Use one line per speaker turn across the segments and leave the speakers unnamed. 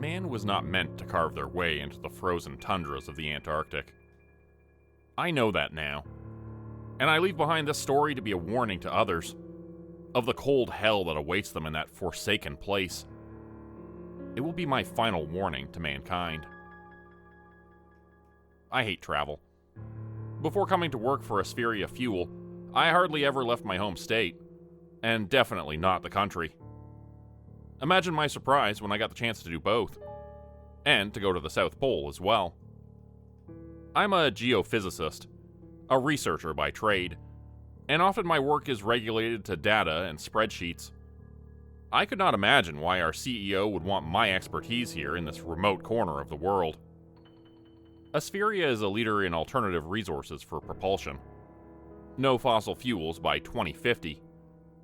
Man was not meant to carve their way into the frozen tundras of the Antarctic. I know that now, and I leave behind this story to be a warning to others of the cold hell that awaits them in that forsaken place. It will be my final warning to mankind. I hate travel. Before coming to work for Aspheria Fuel, I hardly ever left my home state, and definitely not the country. Imagine my surprise when I got the chance to do both, and to go to the South Pole as well. I'm a geophysicist, a researcher by trade, and often my work is regulated to data and spreadsheets. I could not imagine why our CEO would want my expertise here in this remote corner of the world. Aspheria is a leader in alternative resources for propulsion. No fossil fuels by 2050.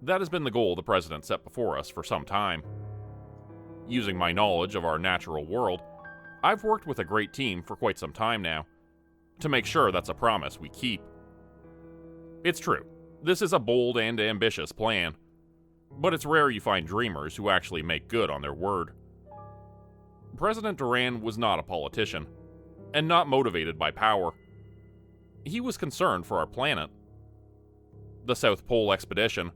That has been the goal the president set before us for some time. Using my knowledge of our natural world, I've worked with a great team for quite some time now, to make sure that's a promise we keep. It's true, this is a bold and ambitious plan, but it's rare you find dreamers who actually make good on their word. President Duran was not a politician, and not motivated by power. He was concerned for our planet. The South Pole expedition,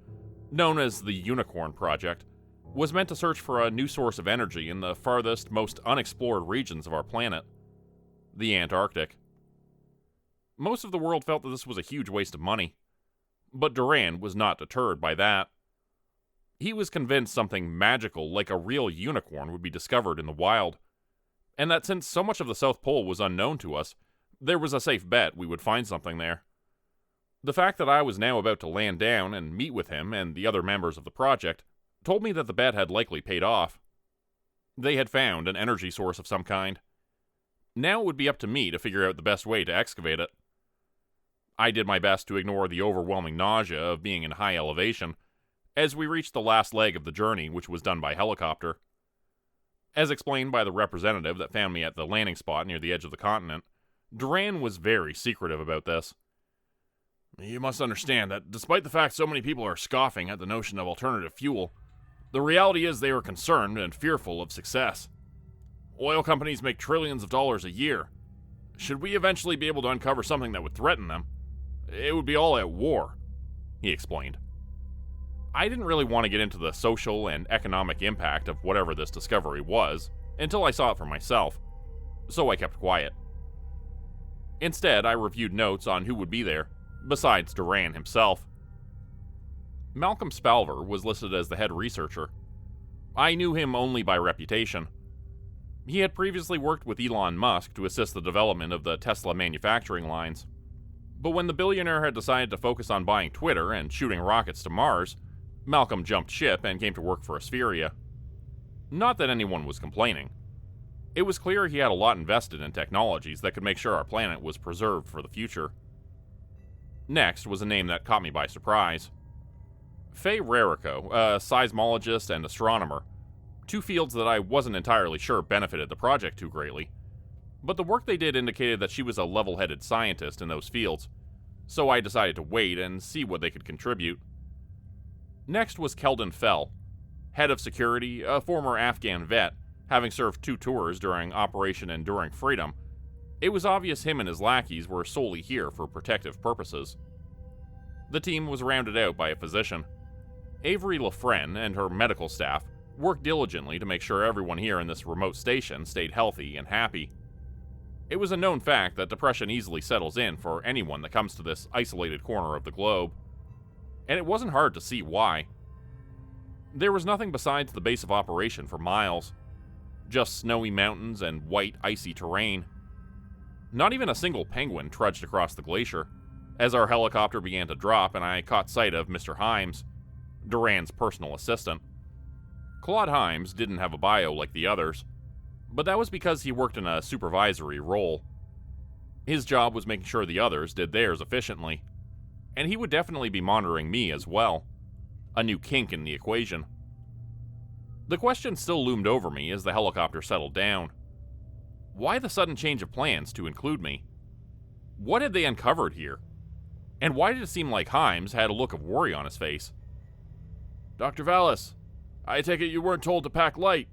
known as the Unicorn Project, was meant to search for a new source of energy in the farthest, most unexplored regions of our planet, the Antarctic. Most of the world felt that this was a huge waste of money, but Duran was not deterred by that. He was convinced something magical like a real unicorn would be discovered in the wild, and that since so much of the South Pole was unknown to us, there was a safe bet we would find something there. The fact that I was now about to land down and meet with him and the other members of the project told me that the bet had likely paid off. They had found an energy source of some kind. Now it would be up to me to figure out the best way to excavate it. I did my best to ignore the overwhelming nausea of being in high elevation as we reached the last leg of the journey, which was done by helicopter. As explained by the representative that found me at the landing spot near the edge of the continent, Duran was very secretive about this. You must understand that despite the fact so many people are scoffing at the notion of alternative fuel, the reality is they are concerned and fearful of success. Oil companies make trillions of dollars a year. Should we eventually be able to uncover something that would threaten them, it would be all at war, he explained. I didn't really want to get into the social and economic impact of whatever this discovery was until I saw it for myself, so I kept quiet. Instead, I reviewed notes on who would be there, besides Duran himself. Malcolm Spalver was listed as the head researcher. I knew him only by reputation. He had previously worked with Elon Musk to assist the development of the Tesla manufacturing lines. But when the billionaire had decided to focus on buying Twitter and shooting rockets to Mars, Malcolm jumped ship and came to work for Aspheria. Not that anyone was complaining. It was clear he had a lot invested in technologies that could make sure our planet was preserved for the future. Next was a name that caught me by surprise. Faye Rarico, a seismologist and astronomer, two fields that I wasn't entirely sure benefited the project too greatly, but the work they did indicated that she was a level-headed scientist in those fields, so I decided to wait and see what they could contribute. Next was Keldon Fell, head of security, a former Afghan vet, having served 2 tours during Operation Enduring Freedom. It was obvious him and his lackeys were solely here for protective purposes. The team was rounded out by a physician. Avery Lafren and her medical staff worked diligently to make sure everyone here in this remote station stayed healthy and happy. It was a known fact that depression easily settles in for anyone that comes to this isolated corner of the globe, and it wasn't hard to see why. There was nothing besides the base of operation for miles, just snowy mountains and white, icy terrain. Not even a single penguin trudged across the glacier, as our helicopter began to drop and I caught sight of Mr. Himes, Duran's personal assistant. Claude Himes didn't have a bio like the others, but that was because he worked in a supervisory role. His job was making sure the others did theirs efficiently, and he would definitely be monitoring me as well, a new kink in the equation. The question still loomed over me as the helicopter settled down. Why the sudden change of plans to include me? What had they uncovered here? And why did it seem like Himes had a look of worry on his face? Dr. Vallis, I take it you weren't told to pack light.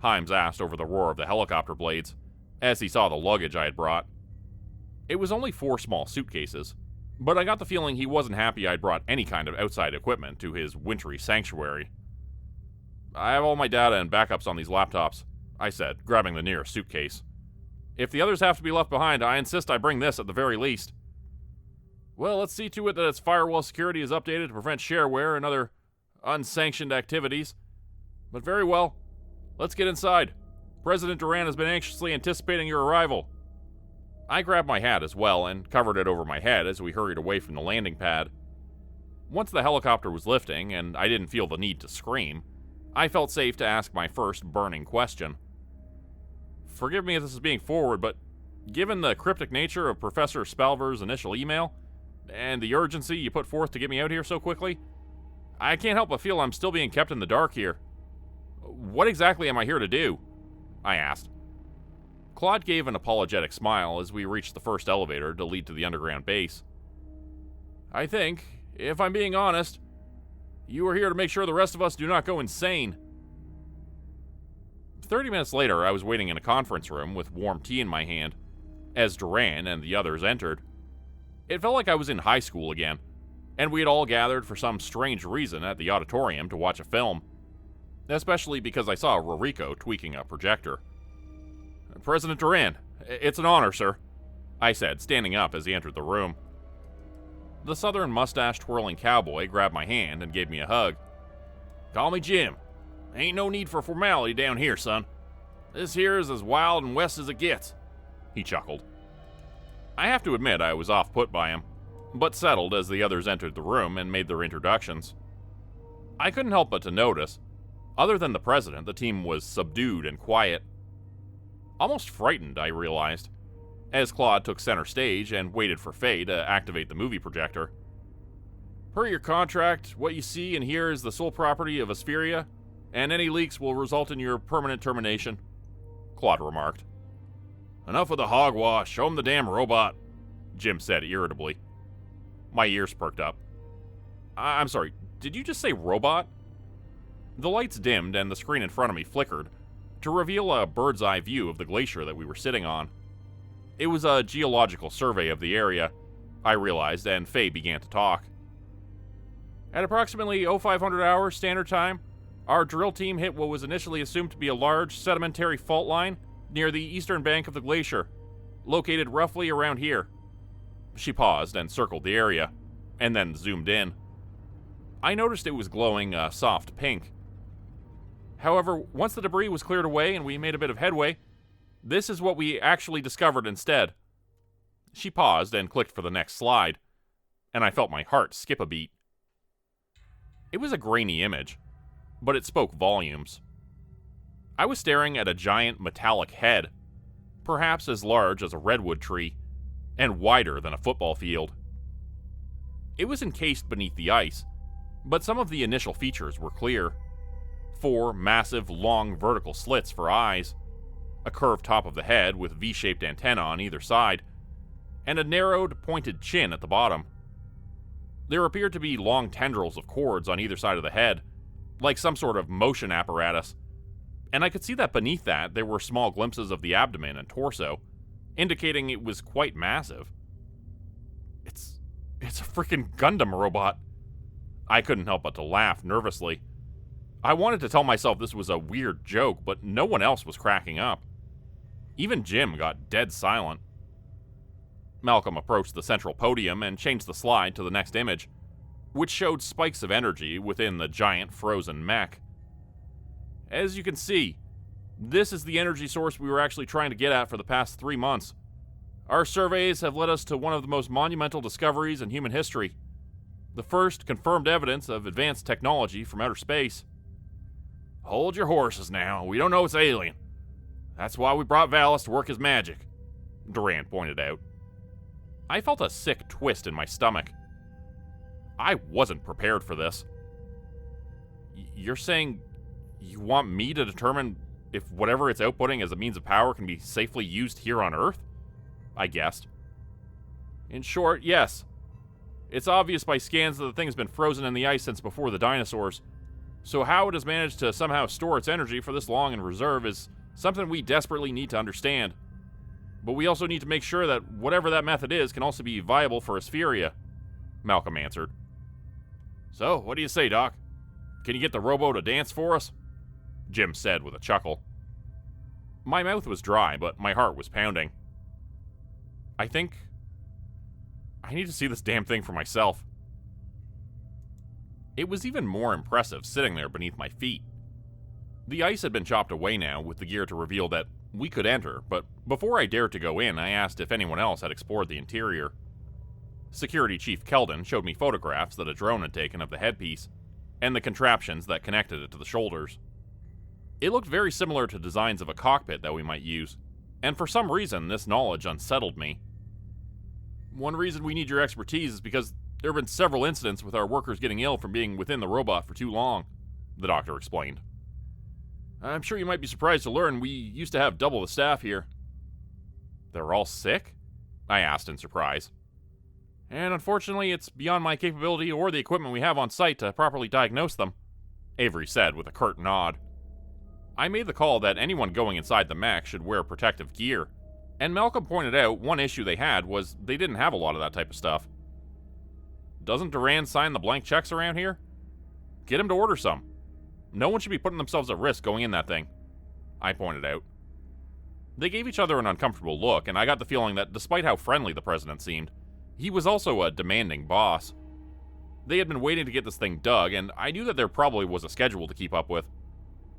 Himes asked over the roar of the helicopter blades, as he saw the luggage I had brought. It was only 4 small suitcases, but I got the feeling he wasn't happy I'd brought any kind of outside equipment to his wintry sanctuary. I have all my data and backups on these laptops, I said, grabbing the nearest suitcase. If the others have to be left behind, I insist I bring this at the very least. Well, let's see to it that its firewall security is updated to prevent shareware and other unsanctioned activities. But very well. Let's get inside. President Duran has been anxiously anticipating your arrival. I grabbed my hat as well and covered it over my head as we hurried away from the landing pad. Once the helicopter was lifting and I didn't feel the need to scream, I felt safe to ask my first burning question. Forgive me if this is being forward, but given the cryptic nature of Professor Spalver's initial email, and the urgency you put forth to get me out here so quickly, I can't help but feel I'm still being kept in the dark here. What exactly am I here to do? I asked. Claude gave an apologetic smile as we reached the first elevator to lead to the underground base. I think, if I'm being honest, you are here to make sure the rest of us do not go insane. 30 minutes later, I was waiting in a conference room with warm tea in my hand as Duran and the others entered. It felt like I was in high school again, and we had all gathered for some strange reason at the auditorium to watch a film, especially because I saw Roriko tweaking a projector. President Duran, it's an honor, sir, I said, standing up as he entered the room. The southern mustache-twirling cowboy grabbed my hand and gave me a hug. Call me Jim. Ain't no need for formality down here, son. This here is as wild and west as it gets, he chuckled. I have to admit I was off-put by him, but settled as the others entered the room and made their introductions. I couldn't help but to notice, other than the president, the team was subdued and quiet. Almost frightened, I realized, as Claude took center stage and waited for Faye to activate the movie projector. Per your contract, what you see and hear is the sole property of Aspheria, and any leaks will result in your permanent termination, Claude remarked. Enough of the hogwash, show him the damn robot, Jim said irritably. My ears perked up. I'm sorry, did you just say robot? The lights dimmed and the screen in front of me flickered to reveal a bird's eye view of the glacier that we were sitting on. It was a geological survey of the area, I realized, and Faye began to talk. At approximately 0500 hours standard time, our drill team hit what was initially assumed to be a large sedimentary fault line near the eastern bank of the glacier, located roughly around here. She paused and circled the area, and then zoomed in. I noticed it was glowing a soft pink. However, once the debris was cleared away and we made a bit of headway, this is what we actually discovered instead. She paused and clicked for the next slide, and I felt my heart skip a beat. It was a grainy image, but it spoke volumes. I was staring at a giant metallic head, perhaps as large as a redwood tree, and wider than a football field. It was encased beneath the ice, but some of the initial features were clear. 4 massive, long vertical slits for eyes, a curved top of the head with V-shaped antennae on either side, and a narrowed, pointed chin at the bottom. There appeared to be long tendrils of cords on either side of the head, like some sort of motion apparatus, and I could see that beneath that there were small glimpses of the abdomen and torso, indicating it was quite massive. It's a freaking Gundam robot. I couldn't help but to laugh nervously. I wanted to tell myself this was a weird joke, but no one else was cracking up. Even Jim got dead silent. Malcolm approached the central podium and changed the slide to the next image, which showed spikes of energy within the giant frozen mech. As you can see, this is the energy source we were actually trying to get at for the past 3 months. Our surveys have led us to one of the most monumental discoveries in human history. The first confirmed evidence of advanced technology from outer space. Hold your horses now, we don't know it's alien. That's why we brought Valis to work his magic, Duran pointed out. I felt a sick twist in my stomach. I wasn't prepared for this. You're saying you want me to determine if whatever it's outputting as a means of power can be safely used here on Earth? I guessed. In short, yes. It's obvious by scans that the thing's been frozen in the ice since before the dinosaurs. So how it has managed to somehow store its energy for this long in reserve is something we desperately need to understand. But we also need to make sure that whatever that method is can also be viable for Aspheria, Malcolm answered. So, what do you say, Doc? Can you get the robo to dance for us? Jim said with a chuckle. My mouth was dry, but my heart was pounding. I think I need to see this damn thing for myself. It was even more impressive sitting there beneath my feet. The ice had been chopped away now with the gear to reveal that we could enter, but before I dared to go in, I asked if anyone else had explored the interior. Security Chief Keldon showed me photographs that a drone had taken of the headpiece, and the contraptions that connected it to the shoulders. It looked very similar to designs of a cockpit that we might use, and for some reason this knowledge unsettled me. One reason we need your expertise is because there have been several incidents with our workers getting ill from being within the robot for too long, the doctor explained. I'm sure you might be surprised to learn we used to have double the staff here. They're all sick? I asked in surprise. And unfortunately, it's beyond my capability or the equipment we have on site to properly diagnose them, Avery said with a curt nod. I made the call that anyone going inside the mech should wear protective gear, and Malcolm pointed out one issue they had was they didn't have a lot of that type of stuff. Doesn't Duran sign the blank checks around here? Get him to order some. No one should be putting themselves at risk going in that thing, I pointed out. They gave each other an uncomfortable look, and I got the feeling that despite how friendly the president seemed, he was also a demanding boss. They had been waiting to get this thing dug, and I knew that there probably was a schedule to keep up with,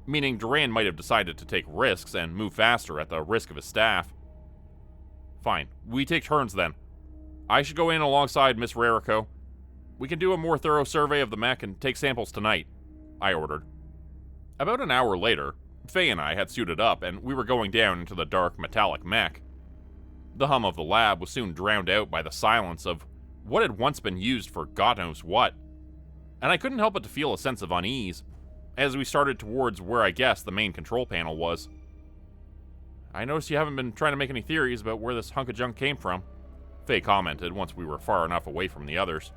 meaning Duran might have decided to take risks and move faster at the risk of his staff. Fine, we take turns then. I should go in alongside Miss Rarico. We can do a more thorough survey of the mech and take samples tonight, I ordered. About an hour later, Faye and I had suited up, and we were going down into the dark, metallic mech. The hum of the lab was soon drowned out by the silence of what had once been used for God knows what, and I couldn't help but to feel a sense of unease as we started towards where I guessed the main control panel was. I noticed you haven't been trying to make any theories about where this hunk of junk came from, Faye commented once we were far enough away from the others.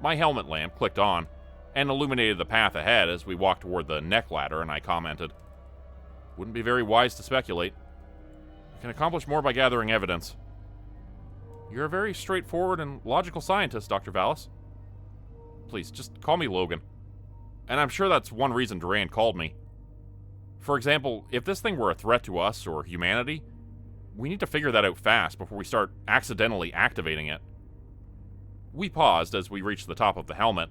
My helmet lamp clicked on and illuminated the path ahead as we walked toward the neck ladder, and I commented, Wouldn't be very wise to speculate. We can accomplish more by gathering evidence. You're a very straightforward and logical scientist, Dr. Vallis. Please, just call me Logan. And I'm sure that's one reason Duran called me. For example, if this thing were a threat to us or humanity, we need to figure that out fast before we start accidentally activating it. We paused as we reached the top of the helmet,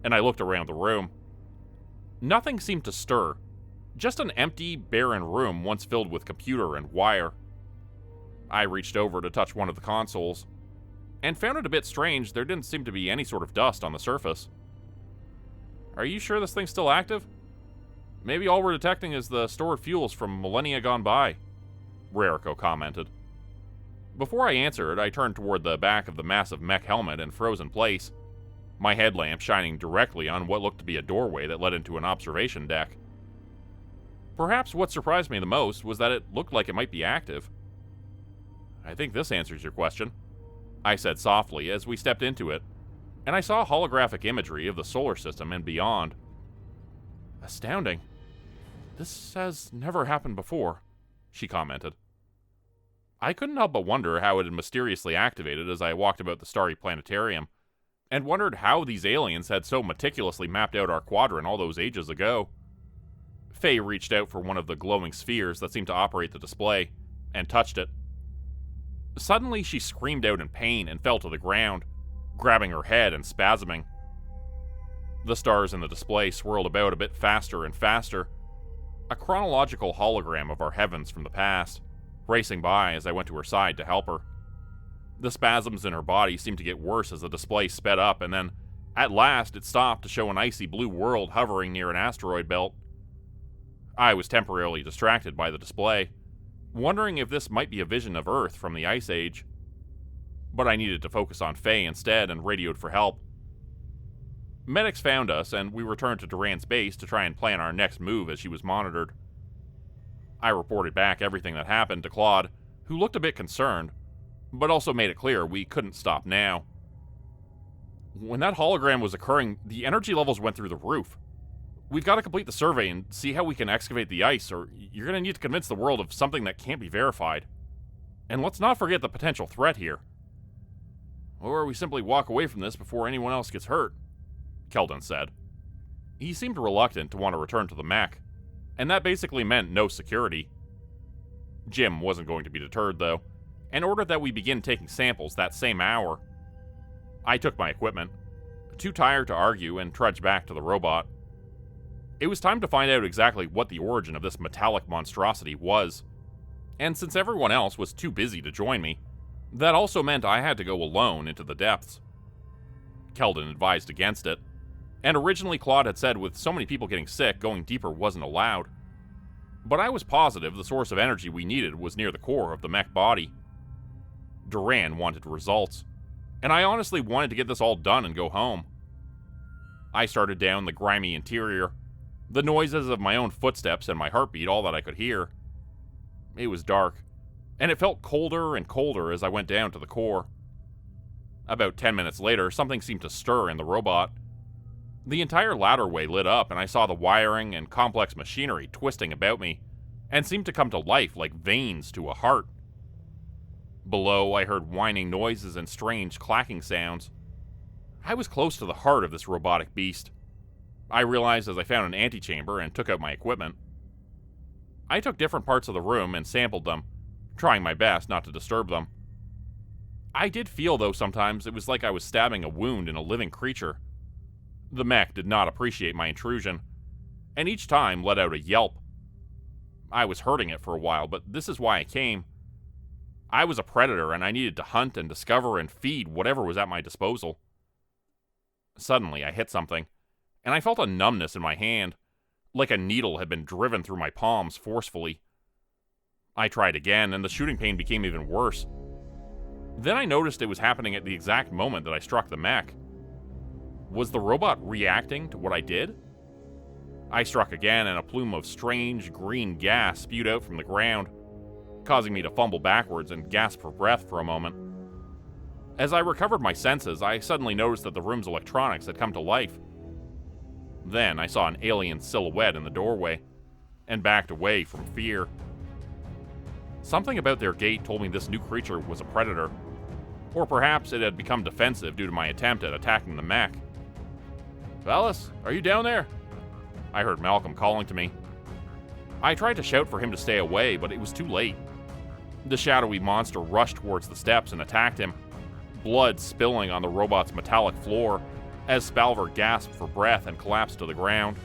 and I looked around the room. Nothing seemed to stir, just an empty, barren room once filled with computer and wire. I reached over to touch one of the consoles, and found it a bit strange there didn't seem to be any sort of dust on the surface. Are you sure this thing's still active? Maybe all we're detecting is the stored fuels from millennia gone by, Rarico commented. Before I answered, I turned toward the back of the massive mech helmet and froze in place, my headlamp shining directly on what looked to be a doorway that led into an observation deck. Perhaps what surprised me the most was that it looked like it might be active. I think this answers your question, I said softly as we stepped into it, and I saw holographic imagery of the solar system and beyond. Astounding. This has never happened before, she commented. I couldn't help but wonder how it had mysteriously activated as I walked about the starry planetarium, and wondered how these aliens had so meticulously mapped out our quadrant all those ages ago. Faye reached out for one of the glowing spheres that seemed to operate the display, and touched it. Suddenly she screamed out in pain and fell to the ground, grabbing her head and spasming. The stars in the display swirled about a bit faster and faster, a chronological hologram of our heavens from the past, racing by as I went to her side to help her. The spasms in her body seemed to get worse as the display sped up, and then, at last, it stopped to show an icy blue world hovering near an asteroid belt. I was temporarily distracted by the display, wondering if this might be a vision of Earth from the Ice Age. But I needed to focus on Faye instead and radioed for help. Medics found us, and we returned to Duran's base to try and plan our next move as she was monitored. I reported back everything that happened to Claude, who looked a bit concerned, but also made it clear we couldn't stop now. When that hologram was occurring, the energy levels went through the roof. We've got to complete the survey and see how we can excavate the ice, or you're going to need to convince the world of something that can't be verified. And let's not forget the potential threat here. Or we simply walk away from this before anyone else gets hurt, Keldon said. He seemed reluctant to want to return to the mech, and that basically meant no security. Jim wasn't going to be deterred, though, and ordered that we begin taking samples that same hour. I took my equipment, too tired to argue, and trudged back to the robot. It was time to find out exactly what the origin of this metallic monstrosity was, and since everyone else was too busy to join me, that also meant I had to go alone into the depths. Keldon advised against it, and originally Claude had said with so many people getting sick, going deeper wasn't allowed. But I was positive the source of energy we needed was near the core of the mech body. Duran wanted results, and I honestly wanted to get this all done and go home. I started down the grimy interior, the noises of my own footsteps and my heartbeat all that I could hear. It was dark, and it felt colder and colder as I went down to the core. About 10 minutes later, something seemed to stir in the robot. The entire ladderway lit up, and I saw the wiring and complex machinery twisting about me, and seemed to come to life like veins to a heart. Below, I heard whining noises and strange clacking sounds. I was close to the heart of this robotic beast. I realized as I found an antechamber and took out my equipment. I took different parts of the room and sampled them, trying my best not to disturb them. I did feel, though, sometimes it was like I was stabbing a wound in a living creature. The mech did not appreciate my intrusion, and each time let out a yelp. I was hurting it for a while, but this is why I came. I was a predator, and I needed to hunt and discover and feed whatever was at my disposal. Suddenly, I hit something, and I felt a numbness in my hand, like a needle had been driven through my palms forcefully. I tried again, and the shooting pain became even worse. Then I noticed it was happening at the exact moment that I struck the mech. Was the robot reacting to what I did? I struck again, and a plume of strange green gas spewed out from the ground, causing me to fumble backwards and gasp for breath for a moment. As I recovered my senses, I suddenly noticed that the room's electronics had come to life. Then I saw an alien silhouette in the doorway, and backed away from fear. Something about their gait told me this new creature was a predator, or perhaps it had become defensive due to my attempt at attacking the mech. "Valis, are you down there?" I heard Malcolm calling to me. I tried to shout for him to stay away, but it was too late. The shadowy monster rushed towards the steps and attacked him, blood spilling on the robot's metallic floor as Spalver gasped for breath and collapsed to the ground.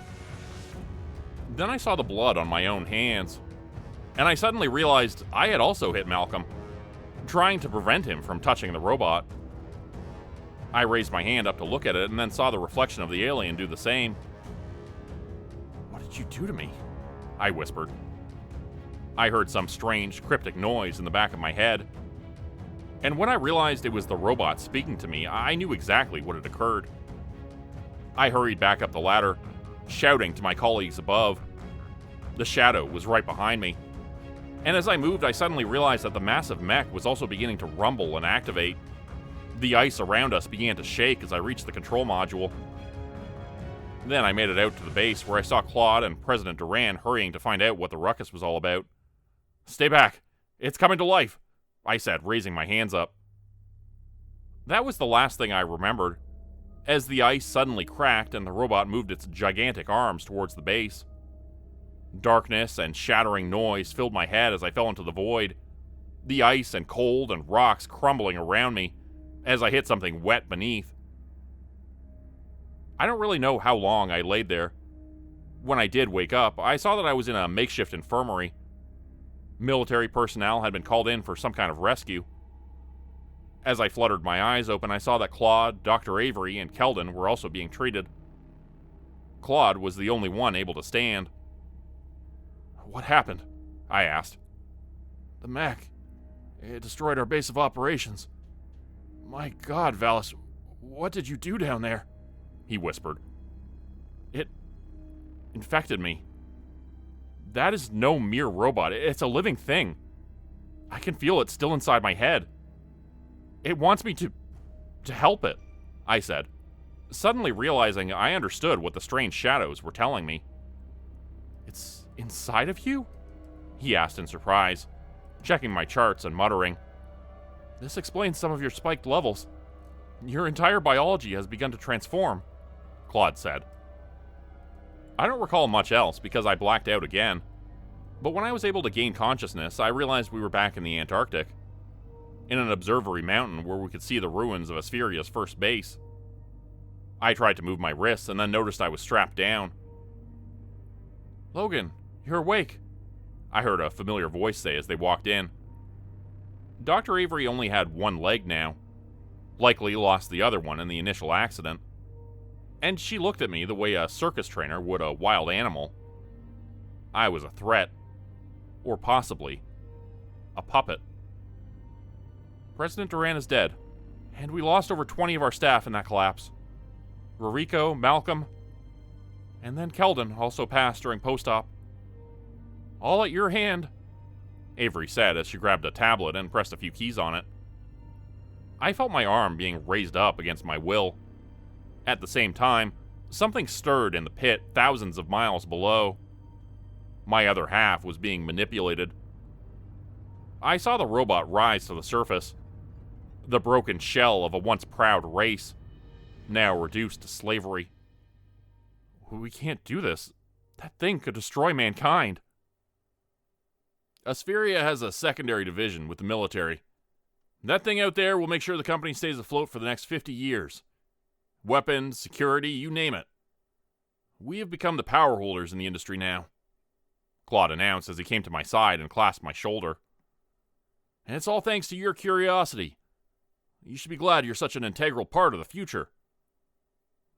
Then I saw the blood on my own hands, and I suddenly realized I had also hit Malcolm, trying to prevent him from touching the robot. I raised my hand up to look at it and then saw the reflection of the alien do the same. "What did you do to me?" I whispered. I heard some strange, cryptic noise in the back of my head, and when I realized it was the robot speaking to me, I knew exactly what had occurred. I hurried back up the ladder, shouting to my colleagues above. The shadow was right behind me, and as I moved, I suddenly realized that the massive mech was also beginning to rumble and activate. The ice around us began to shake as I reached the control module. Then I made it out to the base, where I saw Claude and President Duran hurrying to find out what the ruckus was all about. "Stay back! It's coming to life!" I said, raising my hands up. That was the last thing I remembered, as the ice suddenly cracked and the robot moved its gigantic arms towards the base. Darkness and shattering noise filled my head as I fell into the void, the ice and cold and rocks crumbling around me as I hit something wet beneath. I don't really know how long I laid there. When I did wake up, I saw that I was in a makeshift infirmary. Military personnel had been called in for some kind of rescue. As I fluttered my eyes open, I saw that Claude, Dr. Avery, and Keldon were also being treated. Claude was the only one able to stand. "What happened?" I asked. "The mech. It destroyed our base of operations. My God, Valis, what did you do down there?" he whispered. "It infected me. That is no mere robot. It's a living thing. I can feel it still inside my head. It wants me to help it," I said. suddenly realizing I understood what the strange shadows were telling me. "It's inside of you?" he asked in surprise, checking my charts and muttering. "This explains some of your spiked levels. Your entire biology has begun to transform," Claude said. I don't recall much else because I blacked out again, but when I was able to gain consciousness, I realized we were back in the Antarctic, in an observatory mountain where we could see the ruins of Aspheria's first base. I tried to move my wrists and then noticed I was strapped down. "Logan, you're awake," I heard a familiar voice say as they walked in. Dr. Avery only had one leg now, likely lost the other one in the initial accident, and she looked at me the way a circus trainer would a wild animal. I was a threat, or possibly a puppet. "President Duran is dead, and we lost over 20 of our staff in that collapse. Ruriko, Malcolm, and then Keldon also passed during post-op. All at your hand," Avery said as she grabbed a tablet and pressed a few keys on it. I felt my arm being raised up against my will. At the same time, something stirred in the pit thousands of miles below. My other half was being manipulated. I saw the robot rise to the surface, the broken shell of a once proud race, now reduced to slavery. "We can't do this. That thing could destroy mankind." "Aspheria has a secondary division with the military. That thing out there will make sure the company stays afloat for the next 50 years. Weapons, security, you name it. We have become the power holders in the industry now," Claude announced as he came to my side and clasped my shoulder. "And it's all thanks to your curiosity. You should be glad you're such an integral part of the future."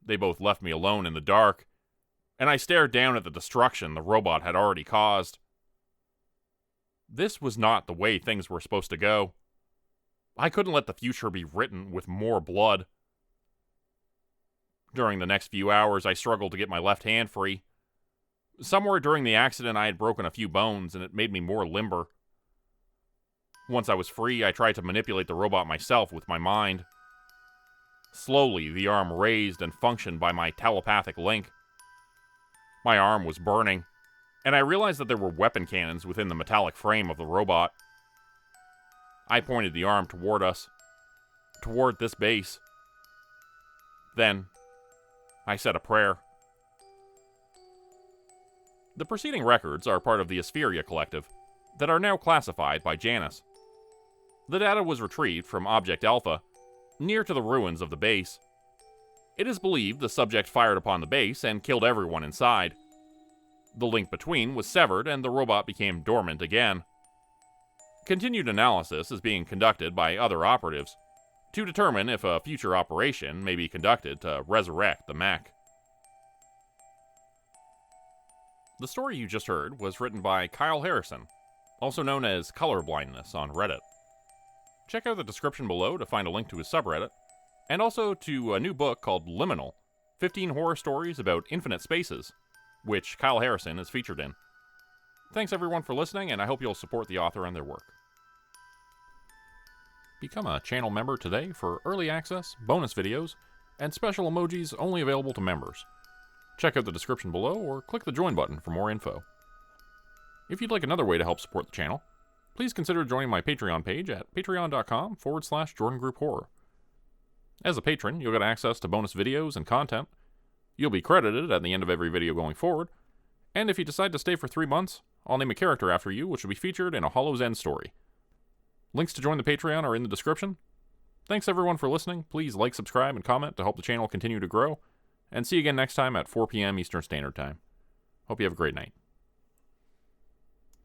They both left me alone in the dark, and I stared down at the destruction the robot had already caused. This was not the way things were supposed to go. I couldn't let the future be written with more blood. During the next few hours, I struggled to get my left hand free. Somewhere during the accident, I had broken a few bones, and it made me more limber. Once I was free, I tried to manipulate the robot myself with my mind. Slowly, the arm raised and functioned by my telepathic link. My arm was burning, and I realized that there were weapon cannons within the metallic frame of the robot. I pointed the arm toward us, toward this base. Then, I said a prayer. The preceding records are part of the Aspheria Collective that are now classified by Janus. The data was retrieved from Object Alpha, near to the ruins of the base. It is believed the subject fired upon the base and killed everyone inside. The link between was severed and the robot became dormant again. Continued analysis is being conducted by other operatives to determine if a future operation may be conducted to resurrect the mech. The story you just heard was written by Kyle Harrison, also known as Colorblindness on Reddit. Check out the description below to find a link to his subreddit, and also to a new book called Liminal, 15 horror stories about infinite spaces, which Kyle Harrison is featured in. Thanks everyone for listening, and I hope you'll support the author and their work. Become a channel member today for early access, bonus videos, and special emojis only available to members. Check out the description below or click the join button for more info. If you'd like another way to help support the channel, please consider joining my Patreon page at patreon.com/JordanGroupeHorror. As a patron, you'll get access to bonus videos and content. You'll be credited at the end of every video going forward, and if you decide to stay for 3 months, I'll name a character after you, which will be featured in a Hollow's End story. Links to join the Patreon are in the description. Thanks everyone for listening. Please like, subscribe, and comment to help the channel continue to grow. And see you again next time at 4 p.m. Eastern Standard Time. Hope you have a great night.